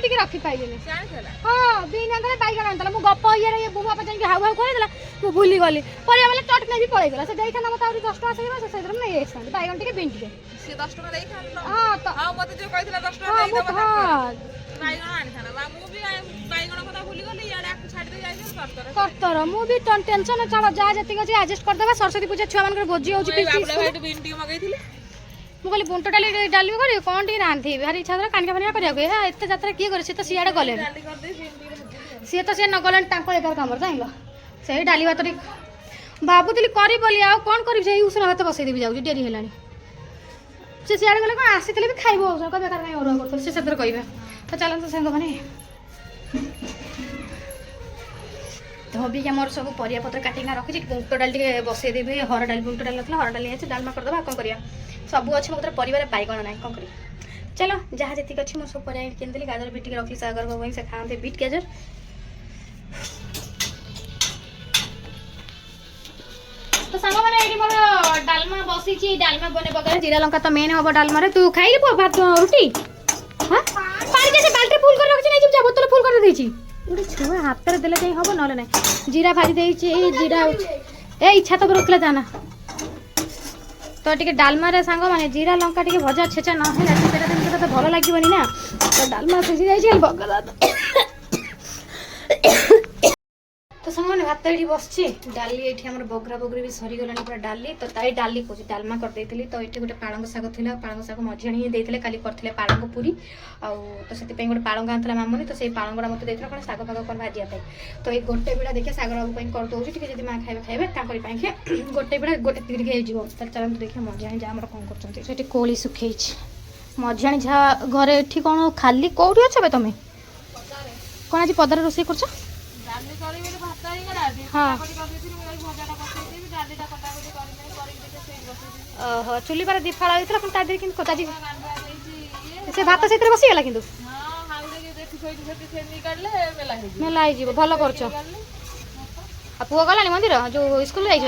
ଟିକେ ରଖି ପାଇଲିନି। ହଁ ବିନା ଘରେ ବାଇଗଣ ଆଣିଥିଲା ମୁଁ ଗପ ଇଏରେ ଇଏ ବୁବା ପାଇଁ ହାଉ ହାଉ କରିଦେଲା ମୁଁ ଭୁଲି ଗଲି ପରିବା ବେଲେ ଚଟ ନେଇ ପଳେଇଗଲା ସେ ଦେଇଥାନ୍ତା ମତେ ଆହୁରି 10 ଟଙ୍କା ଆସିବ ସେ ସେଇଥିରେ ନେଇ ଆସିଥାନ୍ତି ବାଇଗଣ ଟିକେ ବିନ୍ଟିଟେ ସେ 10 ଟଙ୍କା ଦେଇଥାନ୍ତା ହଁ ତ ହଁ ମତେ ଯୋଉ କହିଥିଲା 10 ଟଙ୍କା ଦେଇଦବ ବାଇଗଣ ଆଣିଥାନ୍ତା ମୁଁ ବି ବାଇଗଣ କଥା ଭୁଲି ଗଲି ଇଆଡେ ଆକୁ ଛାଡି ଦେଇ ଯାଇଥିଲି କର୍ତ୍ତର ମୁଁ ବି ଟେନସନ ଛାଡ଼ ଯାହା ଯେତିକି ଅଛି ଆଡଜଷ୍ଟ କରିଦେବା ସରସ୍ୱତୀ ପୂଜା ଛୁଆ ମାନଙ୍କର ଭୋଜି ହଉଛି ମୁଁ କହିଲି ବୁଣ୍ଟ ଡାଲି ଡାଲି କରିବି କ'ଣ ଟିକେ ରାନ୍ଧିବି ଭାରି ଇଚ୍ଛା ଥିଲା କାନିକା ଫାନିକା କରିବାକୁ ଏତେ ଯାତ୍ରା କିଏ କରେ ସିଏ ତ ସିଆଡ଼େ ଗଲେଣି ସିଏ ତ ସିଏ ନ ଗଲେଣି ତାଙ୍କ ଏଗାର କାମରେ ଜାଣିଲ ସେଇ ଡାଲି ଭାତ ଟିକେ ଭାବୁଥିଲି କରିବି ବୋଲି ଆଉ କ'ଣ କରିବି ସେଇ ଉଷୁନା ଭାତ ବସେଇଦେବି ଯାଉଛି ଡେରି ହେଲାଣି ସେ ସିଆଡ଼େ ଗଲେ କ'ଣ ଆସିଥିଲେ ବି ଖାଇବ ଉଷୁନା କହିବେ ବେକାର କାଇଁ ଅରୁଆ କରୁଥିଲେ ସେ ସେଥିରେ କହିବେ ତ ଚାଲନ୍ତୁ ସାଙ୍ଗମାନେ ଧୋବିକି ଆମର ସବୁ ପରିବାପତ୍ର କାଟିକିନା ରଖିଛି ବୁଣ୍ଟ ଡାଲି ଟିକେ ବସେଇଦେବି ହର ଡାଲି ବୁଣ୍ଟ ଡାଲି ନଥିଲା ହର ଡାଲି ଅଛି ଡାଲମା କରିଦେବା କ'ଣ କରିବା ସବୁ ଅଛି ମୋ ପରିବାରେ ବାଇଗଣ ନାହିଁ କ'ଣ କରିବି ଚାଲ ଯାହା ଯେତିକି ଅଛି ମୁଁ ସବୁ ପରିବା କିଣିଦେଲି ଗାଜର ବିଟ୍ ଟିକେ ରଖିଲି ସାଗର ବାବୁ ସେ ଖାଆନ୍ତି ବିଟ୍ ଗାଜର ତ ସାଙ୍ଗମାନେ ଏଇଠି ମୋର ଡାଲମା ବସିଛି ଡାଲମା ବନେଇବା ପରେ ଜିରା ଲଙ୍କା ତ ମେନ୍ ହବ ଡାଲମାରେ ତୁ ଖାଇଲି ଭାତ ରୁଟି ହଁ ପାଣି ସେ ବାଲ୍ଟିରେ ଫୁଲ୍ କରି ରଖିଛି ନେଇଯିବି ଯା ବୋତଲ ଫୁଲ୍ କରି ଦେଇଛି ଗୋଟେ ଛୁଆ ହାତରେ ଦେଲେ ଯାଇ ହବ ନହେଲେ ନାହିଁ ଜିରା ଭାଜି ଦେଇଛି ଏଇ ଜିରା ଏ ଇଚ୍ଛା ତ ରଖିଲା ଜାନା ତ ଟିକେ ଡାଲମାରେ ସାଙ୍ଗମାନେ ଜିରା ଲଙ୍କା ଟିକେ ଭଜା ଛେଚା ନ ହେଲା ସେଇଟା ଜିନିଷଟା ତ ଭଲ ଲାଗିବନି ନା ତ ଡାଲମା ସିଝି ଯାଇଛି ତ ସାଙ୍ଗମାନେ ଭାତ ଏଇଠି ବସିଛି ଡାଲି ଏଇଠି ଆମର ବଗରା ବଗରି ବି ସରିଗଲାଣି ପୁରା ଡାଲି ତ ତାଇ ଡାଲି କହୁଛି ଡାଲମା କରିଦେଇଥିଲି ତ ଏଇଠି ଗୋଟେ ପାଳଙ୍ଗ ଶାଗ ଥିଲା ପାଳଙ୍ଗ ଶାଗ ମଝିଆଣି ହିଁ ଦେଇଥିଲେ କାଲି କରିଥିଲେ ପାଳଙ୍ଗ ପୁରୀ ଆଉ ତ ସେଥିପାଇଁ ଗୋଟେ ପାଳଙ୍ଗ ଆଣିଥିଲା ମାମୁନି ତ ସେଇ ପାଳଙ୍ଗଟା ମୋତେ ଦେଇଥିଲା କ'ଣ ଶାଗ ଫାଗ କ'ଣ ଭାଜିବା ପାଇଁ ତ ଏଇ ଗୋଟେ ବେଳା ଦେଖିଆ ସାଗର ବାବୁ ପାଇଁ କରିଦେଉଛି ଟିକେ ଯଦି ମାଆ ଖାଇବେ ତାଙ୍କରି ପାଇଁ ଗୋଟେ ବେଳା ଗୋଟେ ଟିକେ ହେଇଯିବ ତାହେଲେ ଚାଲନ୍ତୁ ଦେଖିଆ ମଝିଆଣି ଯାହା ଆମର କ'ଣ କରୁଛନ୍ତି ସେଠି କୋଳି ଶୁଖେଇଛି ମଝିଆଣି ଯାହା ଘରେ ଏଠି କ'ଣ ଖାଲି କୋଉଠି ଅଛ ବେ ତମେ କ'ଣ ଆଜି ପଦାରେ ରୋଷେଇ କରୁଛ ଓହୋ ଚୁଲି ପରେ ଦି ଫାଳ ହେଇଥିଲା ପୁଣି ତା ଦେହରେ କିନ୍ତୁ କତା ସେ ଭାତ ସେଇଥିରେ ବସିଗଲା କିନ୍ତୁ ମେଲା ହେଇଯିବ ଭଲ କରୁଛ ଆଉ ପୁଅ ଗଲାଣି ମନ୍ଦିର ଯୋଉ ସ୍କୁଲ ଯାଇଛ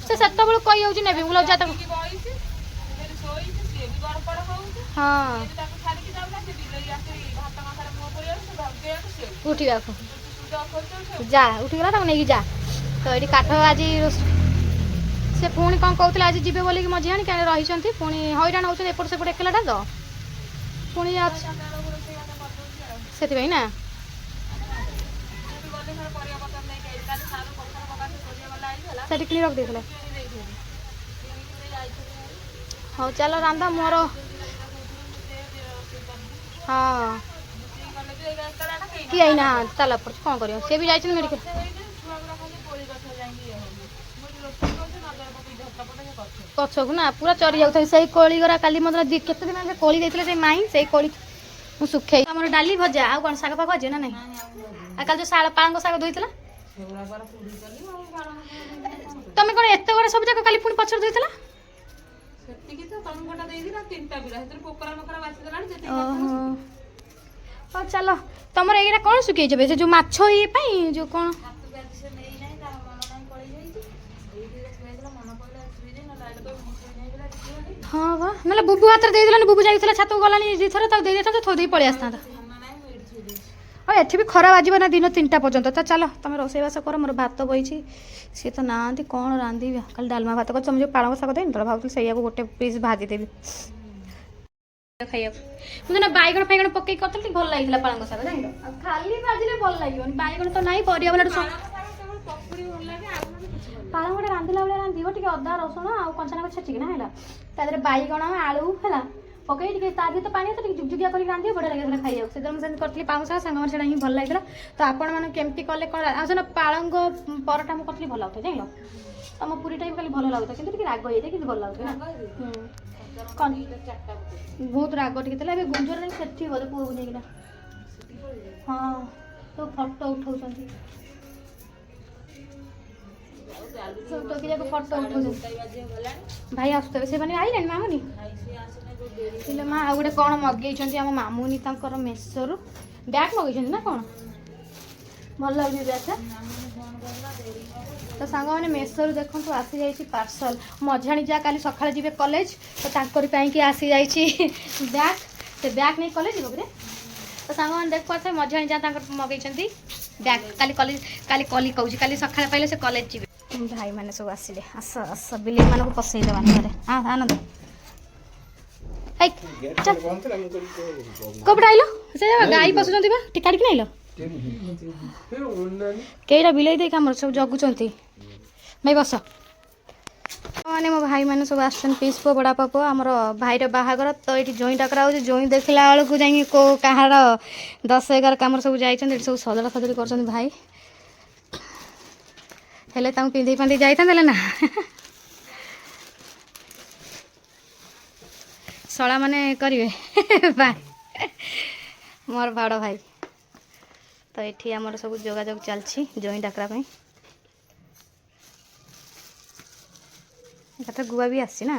ସେ ସେତେବେଳକୁ କହିଯାଉଛି ନେବି ମୁଁ ଯା ତାକୁ ହଁ ଉଠିବାକୁ ଯା ଉଠିଗଲା ତାକୁ ନେଇକି ଯା ତ ଏଇଠି କାଠ ଆଜି ସେ ପୁଣି କ'ଣ କହୁଥିଲେ ଆଜି ଯିବେ ବୋଲିକି ମଝିଆଣି କାହିଁ ରହିଛନ୍ତି ପୁଣି ହଇରାଣ ହେଉଛନ୍ତି ଏପଟ ସେପଟ ଏକଲାଟା ତ ପୁଣି ସେଥିପାଇଁ ନା ସେଠି କିଣି ରଖିଦେଇଥିଲେ ହଉ ଚାଲ ରାନ୍ଧା ମୋର ହଁ କିଏ ଏଇନା ଚାଲ କ'ଣ କରିବ ସେ ବି ଯାଇଛନ୍ତି ମେଡ଼ିକାଲ ଗଛକୁ ନା ପୁରା ଚରି ଯାଉଥାଏ ସେଇ କୋଳି ଗରା କାଲି ମୋତେ କେତେ ଦିନ ସେ କୋଳି ଦେଇଥିଲେ ସେଇ ମାଇଁ ସେଇ କୋଳି ମୁଁ ଶୁଖେଇ ଆମର ଡାଲି ଭଜା ଆଉ କ'ଣ ଶାଗ ଫାଗ ଅଛି ନା ନାଇଁ ଆଉ କାଲି ଯୋଉ ପାଳଙ୍ଗ ଶାଗ ଧୋଇଥିଲା ତମେ କ'ଣ ଏତେ ଗୁଡ଼ା ସବୁ ଯାକ କାଲି ପୁଣି ପଛରେ ଧୋଇଥିଲା ହଉ ଚାଲ ତମର ଏଇଟା କ'ଣ ଶୁଖେଇଛ ସେ ଯୋଉ ମାଛ ଇଏ ପାଇଁ ଯୋଉ କ'ଣ ହଁ ବା ନହେଲେ ବୁବୁ ହାତରେ ଦେଇଦେଲାନି ବୁବୁ ଯାଇଥିଲା ଛାତକୁ ଗଲାନି ଦୁଇଥର ତାକୁ ଦେଇଦେଇଥାନ୍ତେ ଥୋଇ ଦେଇ ପଳେଇ ଆସିଥାନ୍ତା ଆଉ ଏଠି ବି ଖରା ବାଜିବ ନା ଦିନ 3ଟା ପର୍ଯ୍ୟନ୍ତ ତ ଚାଲ ତମେ ରୋଷେଇବାସ କର ମୋର ଭାତ ବଇଛି ସିଏ ତ ନାହାନ୍ତି କ'ଣ ରାନ୍ଧିବି ଖାଲି ଡାଲମା ଭାତ କରିଛି ତମେ ଯେଉଁ ପାଳଙ୍ଗ ଶାଗ ଦେଇନି ତ ଭାବୁଥିଲି ସେଇଆକୁ ଗୋଟେ ପିସ୍ ଭାଜିଦେବି ଖାଇବାକୁ ମୁଁ ଦିନ ବାଇଗଣ ଫାଇଗଣ ପକେଇକି କରିଥିଲି ଟିକେ ଭଲ ଲାଗିଥିଲା ପାଳଙ୍ଗ ଶାଗ ଜାଣିଲ ଆଉ ଖାଲି ଭାଜିଲେ ଭଲ ଲାଗିବନି ବାଇଗଣ ତ ନାହିଁ ପରିବା ବେଲାଠୁ ପାଳଙ୍ଗଟା ରାନ୍ଧିଲା ବେଳେ ରାନ୍ଧିବ ଟିକେ ଅଦା ରସୁଣ ଆଉ କଞ୍ଚା ଲଙ୍କା ଛେଚିକିନା ହେଲା ତା ଦେହରେ ବାଇଗଣ ଆଳୁ ହେଲା ପକେଇ ଟିକେ ତା ଦେହରେ ତ ପାଣି ଅଛି ଟିକେ ଝୁକଝୁକିଆ କରିକି ରାନ୍ଧିବ ବଢ଼ିଆ ଲାଗିଥିଲା ଖାଇବାକୁ ସେଦିନ ମୁଁ ସେମିତି କରିଥିଲି ପାଳଙ୍ଗ ଶାଗ ସାଙ୍ଗମାନେ ସେଇଟା ହିଁ ଭଲ ଲାଗିଥିଲା ତ ଆପଣମାନେ କେମିତି କଲେ କ'ଣ ଆଉ ସେଦିନ ପାଳଙ୍ଗ ପରଟା ମୁଁ କରିଥିଲି ଭଲ ଲାଗୁଥିଲା ଜାଣିଲ ତମ ପୁରୀଟା ବି ଖାଲି ଭଲ ଲାଗୁଥିଲା କିନ୍ତୁ ଟିକେ ରାଗ ହେଇଯାଇଥାଏ କିନ୍ତୁ ଭଲ ଲାଗୁଥିଲା କ'ଣ ବହୁତ ରାଗ ଟିକେ ଥିଲା ଏବେ ଗୁଞ୍ଜରରେ ସେଠି ବୋଧେ ପୁଅକୁ ନେଇକିନା ହଁ ସବୁ ଫଟୋ ଉଠଉଛନ୍ତି ଫଟୋ ଉଠଉଛନ୍ତି ଭାଇ ଆସୁଥିବେ ସେମାନେ ଆଇଲେଣି ମାମୁନି ହେଲେ ମା ଆଉ ଗୋଟେ କ'ଣ ମଗେଇଛନ୍ତି ଆମ ମାମୁନି ତାଙ୍କର ମେସୋରୁ ବ୍ୟାଗ୍ ମଗେଇଛନ୍ତି ନା କ'ଣ ଭଲ ଲାଗୁଛି ବ୍ୟାଗ୍ଟା ତ ସାଙ୍ଗମାନେ ମେସୋରୁ ଦେଖନ୍ତୁ ଆସିଯାଇଛି ପାର୍ସଲ ମଝାଣି ଯାହା କାଲି ସକାଳେ ଯିବେ କଲେଜ ତ ତାଙ୍କରି ପାଇଁକି ଆସିଯାଇଛି ବ୍ୟାଗ୍ ସେ ବ୍ୟାଗ୍ ନେଇ କଲେଜ ଯିବ କି ତ ସାଙ୍ଗମାନେ ଦେଖିପାରୁଥିବେ ମଝିଆଣି ଯାହା ତାଙ୍କର ମଗେଇଛନ୍ତି ବ୍ୟାଗ୍ କାଲି କଲି କହୁଛି କାଲି ସକାଳେ ପାଇଲେ ସେ କଲେଜ ଯିବେ। ଭାଇମାନେ ସବୁ ଆସିଲେ ଆସ ଆସ ବିଲେଇମାନଙ୍କୁ ପଶେଇଦେବା ଘରେ ଆନନ୍ଦ କୋପଟେ ଆଇଲ ସେ ଗାଈ ପଶୁଛନ୍ତି ବା ଟିକାଡ଼ିକି ନାଇଲ କେଇଟା ବିଲେଇ ଦେଇକି ଆମର ସବୁ ଜଗୁଛନ୍ତି। ଭାଇ ବସ ମାନେ ମୋ ଭାଇମାନେ ସବୁ ଆସୁଛନ୍ତି ପିସ୍ ପୁଅ ବଡ଼ାପା ପୁଅ ଆମର ଭାଇର ବାହାଘର ତ ଏଇଠି ଜଇଁ ଡାକରା ହେଉଛି ଜଇଁ ଦେଖିଲା ବେଳକୁ ଯାଇକି କେଉଁ କାହାର 10-11 କାମରେ ସବୁ ଯାଇଛନ୍ତି ଏଠି ସବୁ ସଜଡ଼ା ସଜଡ଼ି କରୁଛନ୍ତି ଭାଇ ହେଲେ ତାଙ୍କୁ ପିନ୍ଧେଇ ପାନ୍ଧେଇ ଯାଇଥାନ୍ତେ ହେଲେ ନା ଶଳା ମାନେ କରିବେ ଭାଇ ମୋର ବଡ଼ ଭାଇ ତ ଏଠି ଆମର ସବୁ ଯୋଗାଯୋଗ ଚାଲିଛି ଜଇଁ ଡାକରା ପାଇଁ ଏକାଥରେ ଗୁଆ ବି ଆସିଛି ନା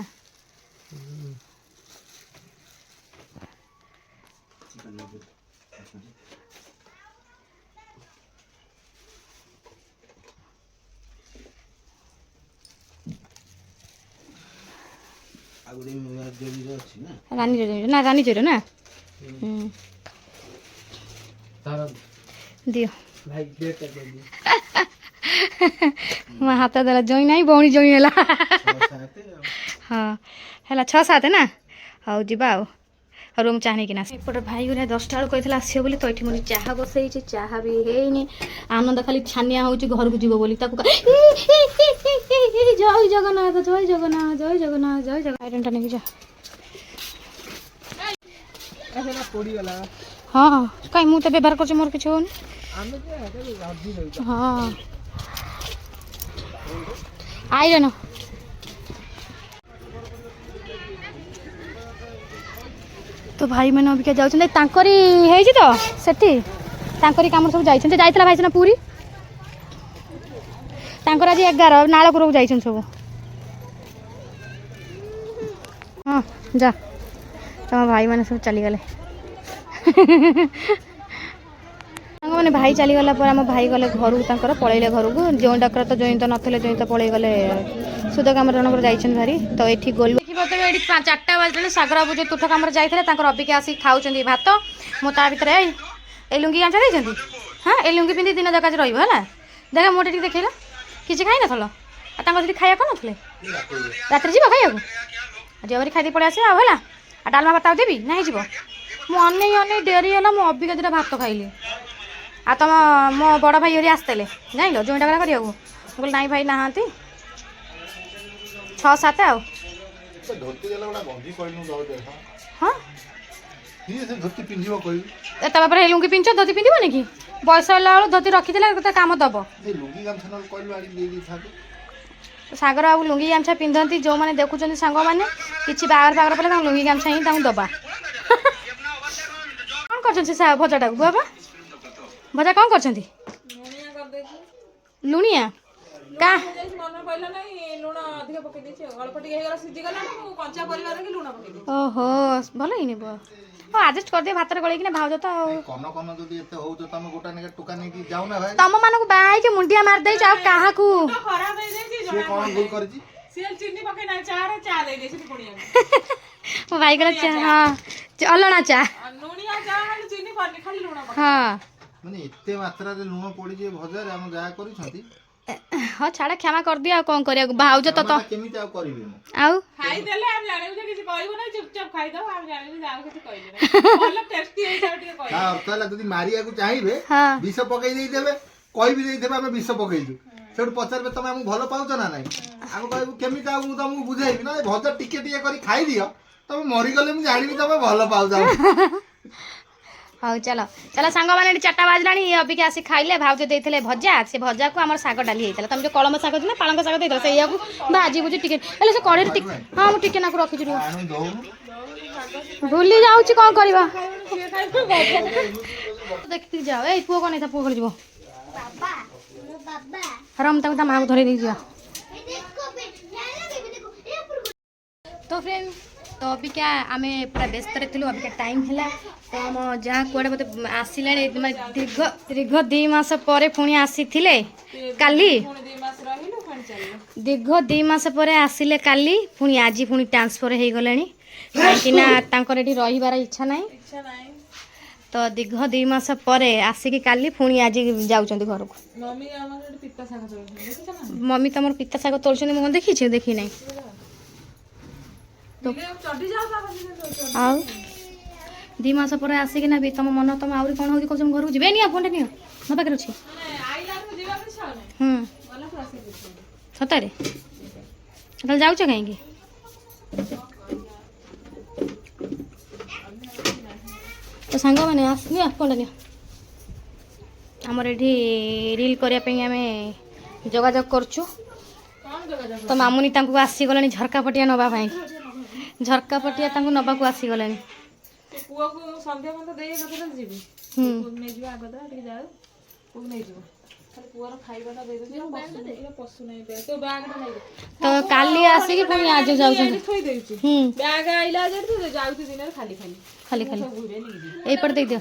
ରାନୀ ଜୋର ନା ଦିଅ ମୋ ହାତ ଦେଲା ଜଇଁ ନାହିଁ ଭଉଣୀ ଜଇଁ ହେଲା ହଁ ହେଲା 6-7 ନା ହଉ ଯିବା ଆଉ ରୁମ୍ ଚାହା ନେଇକିନା ଏପଟେ ଭାଇ ଗୁରା 10ଟା ବେଳକୁ କହିଥିଲା ଆସିବ ବୋଲି ତ ଏଠି ମୁଁ ଚାହା ବସେଇଛି ଚାହା ବି ହେଇନି ଆନନ୍ଦ ଖାଲି ଛାନିଆ ହେଉଛି ଘରକୁ ଯିବ ବୋଲି ତାକୁ ଜୟ ଜଗନ୍ନାଥ ଜୟ ଜଗନ୍ନାଥ ଜୟ ଜଗନ୍ନାଥ ଜୟ ଜଗନ୍ନାଥ ଆଇରନ୍ଟା ନେଇକି ଯା ହଁ କାଇଁ ମୁଁ ତ ବ୍ୟବହାର କରୁଛି ମୋର କିଛି ହଉନି ହଁ ଆଇରନ୍ ତ ଭାଇମାନେ ଅବିକା ଯାଉଛନ୍ତି ତାଙ୍କରି ହେଇଛି ତ ସେଠି ତାଙ୍କରି କାମରେ ସବୁ ଯାଇଛନ୍ତି ଯାଇଥିଲା ଭାଇ ସିନା ପୁରୀ ତାଙ୍କର ଆଜି 11 ନାଳପୁରକୁ ଯାଇଛନ୍ତି ସବୁ ହଁ ଯା ତମ ଭାଇମାନେ ସବୁ ଚାଲିଗଲେ ସାଙ୍ଗମାନେ ଭାଇ ଚାଲିଗଲା ପରେ ଆମ ଭାଇ ଗଲେ ଘରକୁ ତାଙ୍କର ପଳେଇଲେ ଘରକୁ ଜଇଁ ଡାକରା ତ ଜଇଁ ତ ନଥିଲେ ଜଇଁ ତ ପଳେଇଗଲେ ସୁଧ କାମରେ ଜଣଙ୍କର ଯାଇଛନ୍ତି ଭାରି ତ ଏଠି ଗଲୁ ଦେଖିପାରୁଥିବେ ଏଠି 4ଟା ବାଜିଲେ ସାଗର ବାବୁ ଯେଉଁ ତୁଠ କାମରେ ଯାଇଥିଲେ ତାଙ୍କର ଅବିକା ଆସିକି ଖାଉଛନ୍ତି ଭାତ ମୁଁ ତା ଭିତରେ ଏଇ ଲୁଙ୍ଗି ଗାମଛା ଦେଇଛନ୍ତି ହଁ ଏଇ ଲୁଙ୍ଗି ପିନ୍ଧି ଦିନ ଯାକ ଆଜି ରହିବ ହେଲା ଦେଖ ମୁଁ ଟିକେ ଦେଖେଇଲ କିଛି ଖାଇନଥିଲ ଆଉ ତାଙ୍କର ସେଠି ଖାଇବା କରୁନଥିଲେ ରାତିରେ ଯିବ ଖାଇବାକୁ ଆଜି ଆହୁରି ଖାଇଦେଇ ପଳେଇ ଆସିବା ଆଉ ହେଲା ଆଉ ଡାଲମା ଭାତ ଆଉ ଦେବି ନା ହେଇଯିବ ମୁଁ ଅନେଇ ଡେରି ହେଲା ମୁଁ ଅବିକା ଦୁଇଟା ଭାତ ଖାଇଲି ଆଉ ତମ ମୋ ବଡ଼ ଭାଇ ହରି ଆସିଥିଲେ ଜାଣିଲ ଜଇଁ ଡାକରା କରିବାକୁ ମୁଁ କହିଲି ନାଇଁ ଭାଇ ନାହାନ୍ତି 6-7 ଆଉ ହଁ ତାପରେ ଲୁଙ୍ଗି ପିନ୍ଧ ଧୋତି ପିନ୍ଧିବନି କି ବୟସ ହେଲା ବେଳୁ ଧୋତି ରଖିଥିଲେ କେତେ କାମ ଦବ ସାଗର ଆଉ ଲୁଙ୍ଗି ଗାମଛା ପିନ୍ଧନ୍ତି ଯେଉଁମାନେ ଦେଖୁଛନ୍ତି ସାଙ୍ଗମାନେ କିଛି ବାହାଘର ଫାଘର ପଡ଼ିଲେ ତାଙ୍କୁ ଲୁଙ୍ଗି ଗାମଛା ହିଁ ତାଙ୍କୁ ଦେବା କ'ଣ କରୁଛନ୍ତି ସେ ଭଜାଟାକୁ ବାବା ଭଜା କ'ଣ କରୁଛନ୍ତି ଲୁଣିଆ କା ଓହୋ ଭଲ ହେଇନି ବୁଆ ଆଡଜଷ୍ଟ କରିଦିଅ ଭାତରେ ଗୋଳେଇକିନା ଭାଉଜ ତ ଆଉ ତମ ମାନଙ୍କୁ ବାହା ହେଇକି ମୁଣ୍ଡିଆ ମାରିଦେଇଛ ଆଉ କାହାକୁ ମୋ ଭାଇ କହିଲା ଚା ହଁ ଅଲଣା ଚା ହଁ ଏତେ ମାତ୍ରାରେ ଲୁଣ ପଡିଛି ଭଜାରେ ଆମେ ଯାହା କରିଛନ୍ତି ହଁ ଛାଡ କ୍ଷମା କରିଦିଅ ଆଉ କ'ଣ କରିବାକୁ ଭାଉଜ ତ କେମିତି ଆଉ କରିବେ ଆଉ ଖାଇଦେଲେ ଆମେ ଜାଣିବୁ ଯେ କିଛି କହିବୁ ନା ଚୁପଚାପ ଖାଇଦବ ଆମେ ଜାଣିବୁ ଯେ ଆଉ କିଛି କହିଲେ ଭଲ ଟେଷ୍ଟି ହେଇଯାଉ ଟିକେ କହିବେ ତା ଅର୍ଥ ହେଲା ଯଦି ମାରିବାକୁ ଚାହିଁବେ ବିଷ ପକେଇ ଦେଇଦେବେ କହିବି ଦେଇଦେବେ ଆମେ ବିଷ ପକେଇଛୁ ସେଠୁ ପଚାରିବେ ତମେ ଆମକୁ ଭଲ ପାଉଛ ନା ନାଇଁ ଆମେ କହିବୁ କେମିତି ଆଉ ମୁଁ ତମକୁ ବୁଝେଇବି ନା ଭଜା ଟିକେ ଟିକେ କରି ଖାଇଦିଅ ତମେ ମରିଗଲେ ମୁଁ ଜାଣିବି ତମେ ଭଲ ପାଉଛ ହଉ ଚାଲ ଚାଲ ସାଙ୍ଗମାନେ ଏଠି 4ଟା ବାଜିଲାଣି ଅବିକା ଆସି ଖାଇଲେ ଭାଉଜ ଦେଇଥିଲେ ଭଜା ସେ ଭଜାକୁ ଆମର ଶାଗ ଡାଲି ହେଇଥିଲା ତମେ ଯେଉଁ କଳମ ଶାଗ ନା ପାଳଙ୍ଗ ଶାଗ ଦେଇଥିଲ ସେଇଆକୁ ଭାଜି ଭୁଜି ଟିକେ ହେଲେ ସେ କଢ଼େଇରେ ଟିକେ ହଁ ମୁଁ ଟିକେ ନାକୁ ରଖିଛି ଭୁଲି ଯାଉଛି କ'ଣ କରିବା ଦେଖିକି ଯାଅ ଏଇ ପୁଅ କ'ଣ ପୁଅ ଘରେ ଯିବ ରମ ତାକୁ ତା ମାଆକୁ ଧରେଇ ଦେଇକି ଯିବା ତ ଫ୍ରେଣ୍ଡ ତ ଅବିକା ଆମେ ପୁରା ବ୍ୟସ୍ତରେ ଥିଲୁ ଅବିକା ଟାଇମ୍ ହେଲା ତ ଆମ ଯାହା କୁଆଡ଼େ ମୋତେ ଆସିଲାଣି ଦୀର୍ଘ 2 ମାସ ପରେ ପୁଣି ଆସିଥିଲେ କାଲି ଦୀର୍ଘ 2 ମାସ ପରେ ଆସିଲେ କାଲି ପୁଣି ଆଜି ପୁଣି ଟ୍ରାନ୍ସଫର୍ ହେଇଗଲେଣି କାହିଁକିନା ତାଙ୍କର ଏଠି ରହିବାର ଇଚ୍ଛା ନାହିଁ। ଇଚ୍ଛା ନାହିଁ। ତ ଦୀର୍ଘ 2 ମାସ ପରେ ଆସିକି କାଲି ପୁଣି ଆଜି ଯାଉଛନ୍ତି ଘରକୁ। ମମି ଆମର ଏଠି ପିତା ଶାଗ ତୋଳୁଛନ୍ତି ଦେଖିଛ ନା? ମମି ତମର ପିତା ଶାଗ ତୋଳୁଛନ୍ତି ମୁଁ ଦେଖିଛି ଦେଖି ନାହିଁ। ଚଢି ଯାଉ ତା ପାଖରେ ଆଉ 2 ମାସ ପରେ ଆସିକିନା ବି ତମ ମନ ତମ ଆହୁରି କ'ଣ ହେଉଛି କହୁଛ ଘରକୁ ଯିବେ ନିଅ ଫୋନ୍ଟା ନିଅ ମୋ ପାଖରେ ଅଛି। ଆଇଲାକୁ ଯିବାକୁ ଇଚ୍ଛା ହଉନି। ଗଲାକୁ ଆସିବାକୁ ଇଚ୍ଛା ହଉନି। ସତରେ ତାହେଲେ ଯାଉଛ କାହିଁକି? ତ ସାଙ୍ଗମାନେ ନିଅ ଫୋନ୍ଟା ନିଅ। ଆମର ଏଠି ରିଲ୍ କରିବା ପାଇଁ ଆମେ ଯୋଗାଯୋଗ କରୁଛୁ। କଣ ଯୋଗାଯୋଗ? ତ ମାମୁନି ତାଙ୍କୁ ଆସିଗଲାଣି ଝରକା ପଟିଆ ନେବା ପାଇଁ। ଝରକା ପଟିଆ ତାଙ୍କୁ ନେବାକୁ ଆସିଗଲାଣି। ସେ ପୁଅକୁ ସନ୍ଧ୍ୟା ବନ୍ଧ ଦେଇ ନଥିଲେ ଯିବି। ହୁଁ ପୁଅକୁ ନେଇଯିବ ଆଗ ଟିକେ ଯାଉ ପୁଅକୁ ନେଇଯିବ। ଖାଲି ପୁଅର ଖାଇବାଟା ଦେଇଦେବି ପଶୁ ନାହିଁ ବ୍ୟାଗ୍ ତୋ ବ୍ୟାଗ୍ଟା ନେଇଯିବ। ତ କାଲି ଆସିକି ପୁଣି ଆଜି ଯାଉଛନ୍ତି। ଥୋଇ ଦେଉଛି ବ୍ୟାଗ୍ ଆଇଲା ଯେଠୁ ଯାଉଛି ଦିନରେ ଖାଲି ଖାଲି ଖାଲି ଖାଲି ସବୁ ଘୁରେ ନେଇଯିବ। ଏଇପଟେ ଦେଇଦିଅ।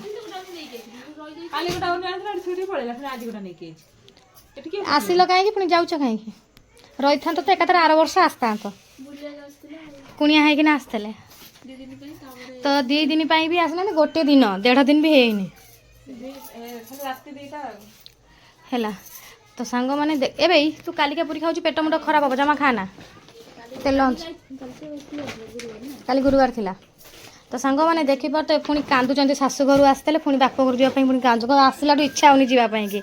କାଲି ଗୋଟେ ଅନ୍ୟ ଆଣିଥିଲା ଛୁଟି ପଳେଇଲା ପୁଣି ଆଜି ଗୋଟେ ନେଇକି ଆଇଛି। ଏଠି କିଏ ଆସିଲ କାହିଁକି ପୁଣି ଯାଉଛ କାହିଁକି? ରହିଥାନ୍ତ ତ ଏକାଥରେ ଆର ବର୍ଷ ଆସିଥାନ୍ତ। କୁଣିଆ ହେଇକିନା ଆସିଥିଲେ ତ 2 ଦିନ ପାଇଁ ବି ଆସିନାହାନ୍ତି। ଗୋଟେ ଦିନ 1.5 ଦିନ ବି ହେଇନି ରାତି 2ଟା ହେଲା। ତ ସାଙ୍ଗମାନେ ଏବେ ତୁ କାଲିକା ପୁରୀ ଖାଉଛୁ ପେଟ ମୁଣ୍ଡ ଖରାପ ହେବ ଜମା ଖାନା ତେଲ କାଲି ଗୁରୁବାର ଥିଲା। ତ ସାଙ୍ଗମାନେ ଦେଖିପାରୁଛ ପୁଣି କାନ୍ଦୁଛନ୍ତି ଶାଶୁ ଘରୁ ଆସିଥିଲେ ପୁଣି ବାପ ଘରୁ ଯିବା ପାଇଁ ପୁଣି କାନ୍ଦୁ ଆସିଲାଠୁ ଇଚ୍ଛା ହେଉନି ଯିବା ପାଇଁକି।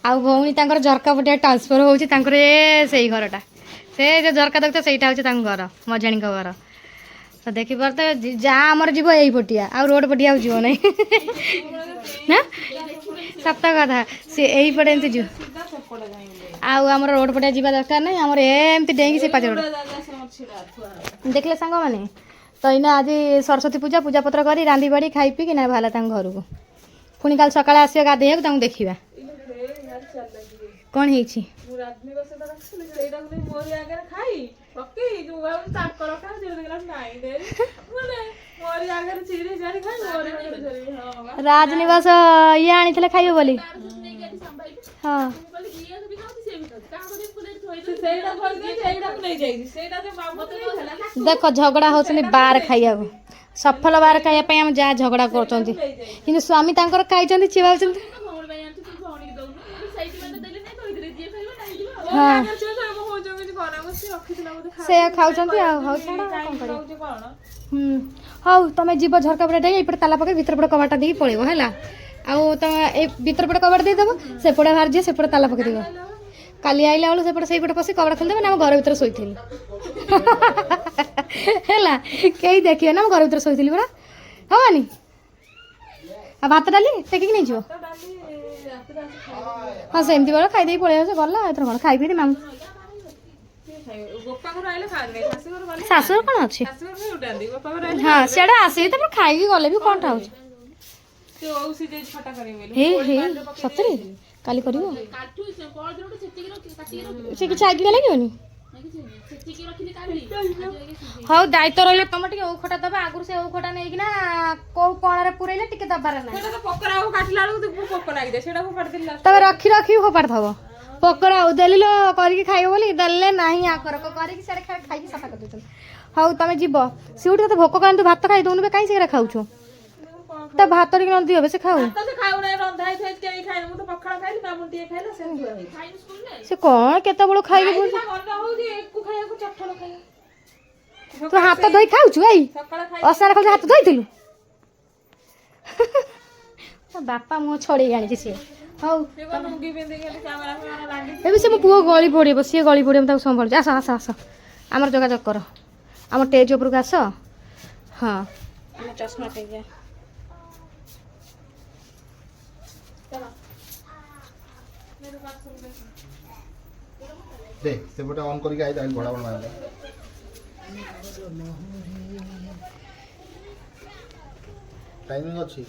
ଆଉ ଭଉଣୀ ତାଙ୍କର ଝରକା ପଟିଆ ଟ୍ରାନ୍ସଫର୍ ହେଉଛି ତାଙ୍କର ସେଇ ଘରଟା ସେ ଯେଉଁ ଝରକା ଦେଖୁଛ ସେଇଟା ହେଉଛି ତାଙ୍କ ଘର ମଝିଆଣୀଙ୍କ ଘର। ତ ଦେଖିପାରୁଛ ଯାହା ଆମର ଯିବ ଏଇ ପଟିଆ ଆଉ ରୋଡ଼ ପଟିଆ ଆଉ ଯିବ ନାହିଁ ନା ସତ କଥା ସେ ଏଇପଟେ ଏମିତି ଯିବ ଆଉ ଆମର ରୋଡ଼ ପଟିଆ ଯିବା ଦରକାର ନାହିଁ। ଆମର ଏମିତି ଡେଇଁକି ସେ ପାଚ ଦେଖିଲେ ସାଙ୍ଗମାନେ। ତ ଏଇନା ଆଜି ସରସ୍ୱତୀ ପୂଜା ପତ୍ର କରି ରାନ୍ଧି ବାଢ଼ି ଖାଇ ପିଇକି ନା ବାହାରିଲା ତାଙ୍କ ଘରକୁ। ପୁଣି କାଲି ସକାଳେ ଆସିବ ଗାଧେଇବାକୁ ତାଙ୍କୁ ଦେଖିବା କ'ଣ ହେଇଛି। ମୁଁ ରାଜନୀ ବସେ ତ ରଖିଥିଲି ସେଇଟାକୁ ନେଇ ମୋରି ଆଗରେ ଖାଇ ପକେଇ ଯୋଉ ତାଙ୍କ ରଖା ନାଇଁ ଦେ ମାନେ ମୋରି ଆଗରେ ଚିରି ଚାରି ଖାଇ ମୋରି ରାଜନିବାସ ଇଏ ଆଣିଥିଲେ ଖାଇବ ବୋଲି। ହଁ ଦେଖ ଝଗଡ଼ା ହେଉଛନ୍ତି ବାର ଖାଇବାକୁ ସଫଳ ବାର ଖାଇବା ପାଇଁ ଆମେ ଯାହା ଝଗଡ଼ା କରୁଛନ୍ତି କିନ୍ତୁ ସ୍ୱାମୀ ତାଙ୍କର ଖାଇଛନ୍ତି ସିଏ ଭାବୁଛନ୍ତି ହଁ ସେ ଖାଉଛନ୍ତି ଆଉ ହଉ ଛାଡ଼ କ'ଣ କରିବ। ହଉ ତମେ ଯିବ ଝରକା ପଟେ ଦେଇ ଏପଟେ ତାଲା ପକେଇ ଭିତର ପଟେ କବାଟା ଦେଇକି ପଳେଇବ ହେଲା। ଆଉ ତମେ ଏଇ ଭିତର ପଟେ କବାଟ ଦେଇଦେବ ସେପଟେ ବାହାରି ଯିବ ସେପଟେ ତାଲା ପକେଇଦେବ। କାଲି ଆଇଲା ବେଳୁ ସେପଟେ ସେଇପଟେ ପଶି କବାଟ ଖୋଲିଦେବେ ନା ଆମ ଘର ଭିତରେ ଶୋଇଥିଲି ହେଲା କେହି ଦେଖିବେ ନା ମୁଁ ଘର ଭିତରେ ଶୋଇଥିଲି ପରା ହବନି। ଆଉ ଭାତ ଡାଲି ଟେକିକି ନେଇଯିବ। ହଁ ସେମିତି ବେଳ ଖାଇଦେଇକି ପଳେଇ ଆସ ଗଲା ଏଥର କ'ଣ ଖାଇ ପିଇ ମାମୁଁ ଶାଶୁଘର କ'ଣ ଅଛି ହଁ ସିଆଡ଼େ ଆସିକି ତାପରେ ଖାଇକି ଗଲେ ବି କ'ଣଟା ହେଉଛି। ସତରେ କାଲି କରିବ ସେ କିଛି ଆଗିଆ ଲାଗିବନି। ହଉ ଦାୟିତ୍ୱ ରହିଲେ ତମେ ଟିକେ ଔଖଟା ଦବା ଆଗରୁ ସେ ଔଖଟା ନେଇକିନା କୋଉ କଣରେ ପୁରେଇଲେ ଟିକେ ଦବାର ନାହିଁ ତମେ ରଖି ରଖି ଫୋପାଡ଼ି ଥବ ପକୋଡ଼ା ଆଉ ଦେଲିଲ କରିକି ଖାଇବ ବୋଲି ଦେଲେ ନାହିଁ ଆକର କରିକି ସିଆଡ଼େ ଖାଇକି ସଫା କରିଦେଉଛନ୍ତି। ହଉ ତମେ ଯିବ ସିଉଠି ତତେ ଭୋକ କାହିଁ ତୁ ଭାତ ଖାଇ ଦେଉନୁ କାହିଁ ସେଗୁଡ଼ା ଖାଉଛୁ ତା ଭାତ ଟିକେ ନ ଦିଅ ସେ ଖାଉ ସେ କ'ଣ କେତେବେଳୁ ଖାଇକି ତୁ ହାତ ଧୋଇ ଖାଉଛୁ ଏଇ ଅସାର ଖାଲି ହାତ ଧୋଇଥିଲୁ ବାପା ମୁହଁ ଛଡ଼େଇ ଆଣିଛି ସିଏ। ହଉ ଏବେ ସେ ମୋ ପୁଅ ଗଳି ପଡ଼ିବ ସିଏ ଗଳି ପଡ଼ିବ ମୁଁ ତାକୁ ସମ୍ଭାଳୁଛି। ଆସ ଆସ ଆସ ଆମର ଯୋଗାଯୋଗ କର ଆମ ଷ୍ଟେଜ୍ ଉପରକୁ ଆସ। ହଁ ଆମ ଚଷମା ଟେକିଆ ଦେ ସେପଟେ ଅନ୍ କରିକି ଆଇଲା ଘୋଡ଼ା ବଡ଼ ମାରିଲା ଟାଇମିଂ ଅଛି।